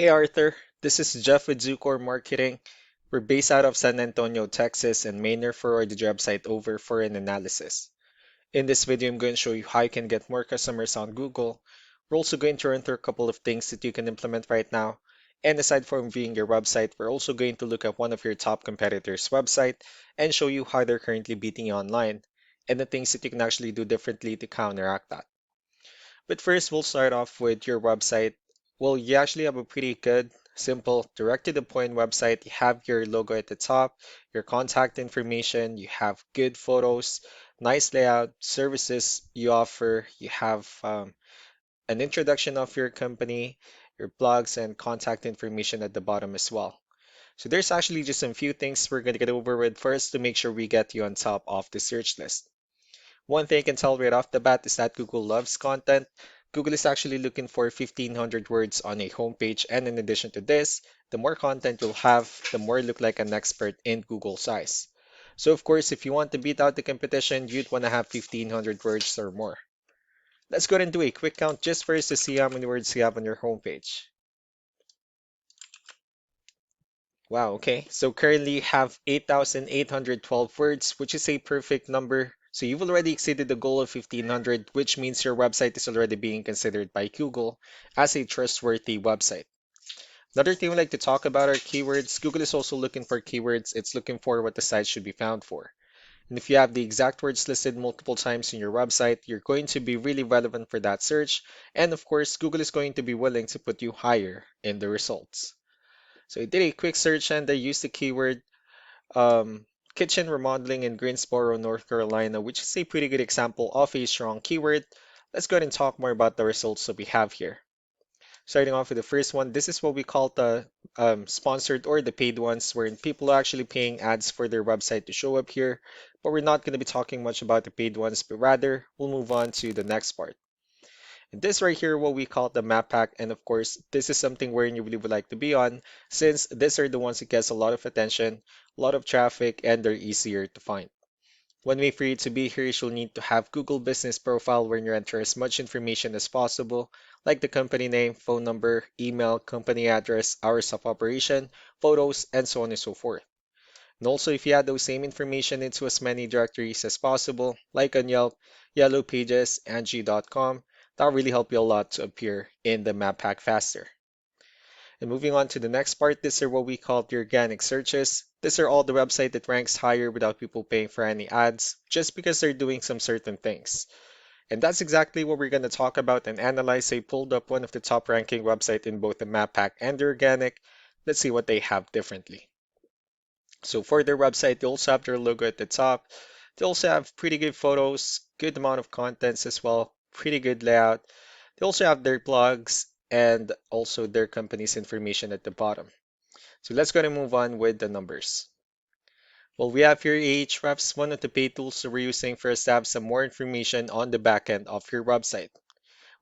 Hey Arthur, this is Jeff with Zucor Marketing. We're based out of San Antonio, Texas, and mainly forward the job site over for an analysis. In this video, I'm going to show you how you can get more customers on Google. We're also going to run through a couple of things that you can implement right now. And aside from viewing your website, we're also going to look at one of your top competitors' website and show you how they're currently beating you online and the things that you can actually do differently to counteract that. But first, we'll start off with your website. Well, you actually have a pretty good, simple, direct to the point website. You have your logo at the top, your contact information, you have good photos, nice layout, services you offer, you have an introduction of your company, your blogs, and contact information at the bottom as well. So there's actually just a few things we're going to get over with first to make sure we get you on top of the search list. One thing I can tell right off the bat is that Google loves content. Google is actually looking for 1,500 words on a homepage, and in addition to this, the more content you'll have, the more you look like an expert in Google's eyes. So of course, if you want to beat out the competition, you'd want to have 1,500 words or more. Let's go ahead and do a quick count just first to see how many words you have on your homepage. Wow, okay. So currently you have 8,812 words, which is a perfect number. So you've already exceeded the goal of 1,500, which means your website is already being considered by Google as a trustworthy website. Another thing we like to talk about are keywords. Google is also looking for keywords. It's looking for what the site should be found for. And if you have the exact words listed multiple times in your website, you're going to be really relevant for that search. And of course, Google is going to be willing to put you higher in the results. So I did a quick search and I used the keyword um, kitchen remodeling in Greensboro, North Carolina, which is a pretty good example of a strong keyword. Let's go ahead and talk more about the results that we have here. Starting off with the first one, this is what we call the sponsored or the paid ones, wherein people are actually paying ads for their website to show up here. But we're not going to be talking much about the paid ones, but rather we'll move on to the next part. And this right here, what we call the map pack. And of course, this is something where you really would like to be on, since these are the ones that gets a lot of attention, a lot of traffic, and they're easier to find. One way for you to be here is you'll need to have Google Business Profile where you enter as much information as possible, like the company name, phone number, email, company address, hours of operation, photos, and so on and so forth. And also, if you add those same information into as many directories as possible, like on Yelp, Yellow Pages, Angie.com, that'll really help you a lot to appear in the map pack faster. And moving on to the next part, these are what we call the organic searches. These are all the website that ranks higher without people paying for any ads, just because they're doing some certain things. And that's exactly what we're going to talk about and analyze. I pulled up one of the top ranking website in both the map pack and the organic. Let's see what they have differently. So for their website, they also have their logo at the top. They also have pretty good photos, good amount of contents as well, pretty good layout. They also have their blogs and also their company's information at the bottom. So let's go and move on with the numbers. Well, we have here Ahrefs, one of the paid tools that we're using for us to have some more information on the back end of your website.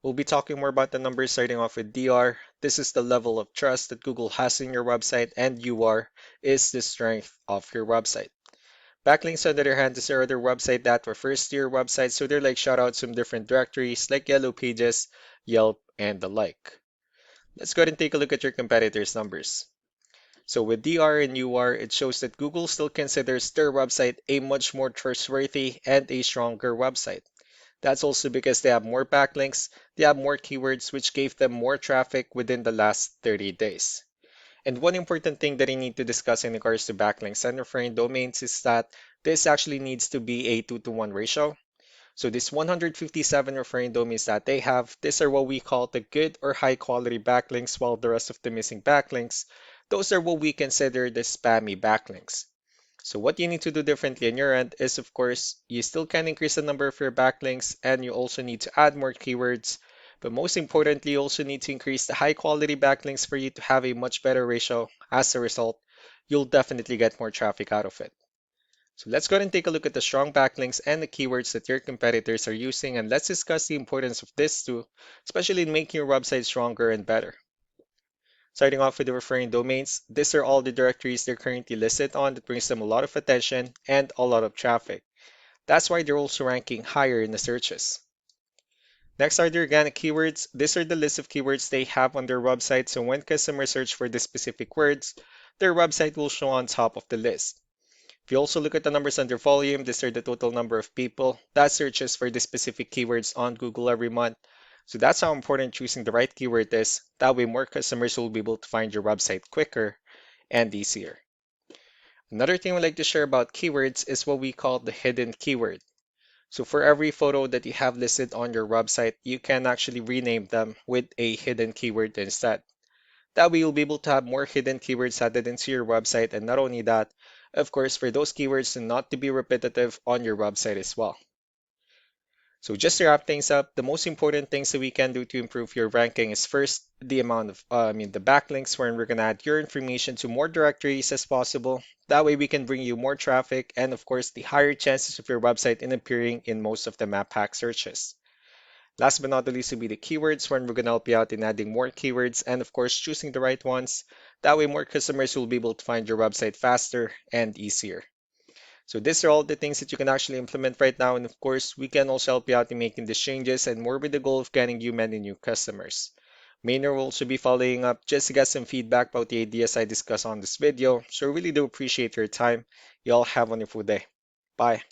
We'll be talking more about the numbers starting off with DR. This is the level of trust that Google has in your website, and UR is the strength of your website. Backlinks, on the other hand, is our other website that refers to your website, so they're like shoutouts from different directories like Yellow Pages, Yelp, and the like. Let's go ahead and take a look at your competitors' numbers. So with DR and UR, it shows that Google still considers their website a much more trustworthy and a stronger website. That's also because they have more backlinks, they have more keywords, which gave them more traffic within the last 30 days. And one important thing that I need to discuss in regards to backlinks and referring domains is that this actually needs to be a 2-to-1 ratio. So this 157 referring domains that they have, these are what we call the good or high quality backlinks, while the rest of the missing backlinks, those are what we consider the spammy backlinks. So what you need to do differently on your end is, of course, you still can increase the number of your backlinks and you also need to add more keywords. But most importantly, you also need to increase the high quality backlinks for you to have a much better ratio. As a result, you'll definitely get more traffic out of it. So let's go ahead and take a look at the strong backlinks and the keywords that your competitors are using, and let's discuss the importance of this too, especially in making your website stronger and better. Starting off with the referring domains, these are all the directories they're currently listed on that brings them a lot of attention and a lot of traffic. That's why they're also ranking higher in the searches. Next are the organic keywords. These are the list of keywords they have on their website, so when customers search for the specific words, their website will show on top of the list. If you also look at the numbers under volume, these are the total number of people that searches for the specific keywords on Google every month. So that's how important choosing the right keyword is. That way more customers will be able to find your website quicker and easier. Another thing we like to share about keywords is what we call the hidden keyword. So for every photo that you have listed on your website, you can actually rename them with a hidden keyword instead. That way you'll be able to have more hidden keywords added into your website, and not only that, of course, for those keywords to not to be repetitive on your website as well. So just to wrap things up, the most important things that we can do to improve your ranking is first the amount of, the backlinks, wherein we're gonna add your information to more directories as possible. That way we can bring you more traffic and of course the higher chances of your website in appearing in most of the map hack searches. Last but not the least will be the keywords, when we're gonna help you out in adding more keywords and of course choosing the right ones. That way more customers will be able to find your website faster and easier. So these are all the things that you can actually implement right now. And of course, we can also help you out in making these changes and more with the goal of getting you many new customers. Maynard will also be following up just to get some feedback about the ideas I discussed on this video. So I really do appreciate your time. You all have a wonderful day. Bye.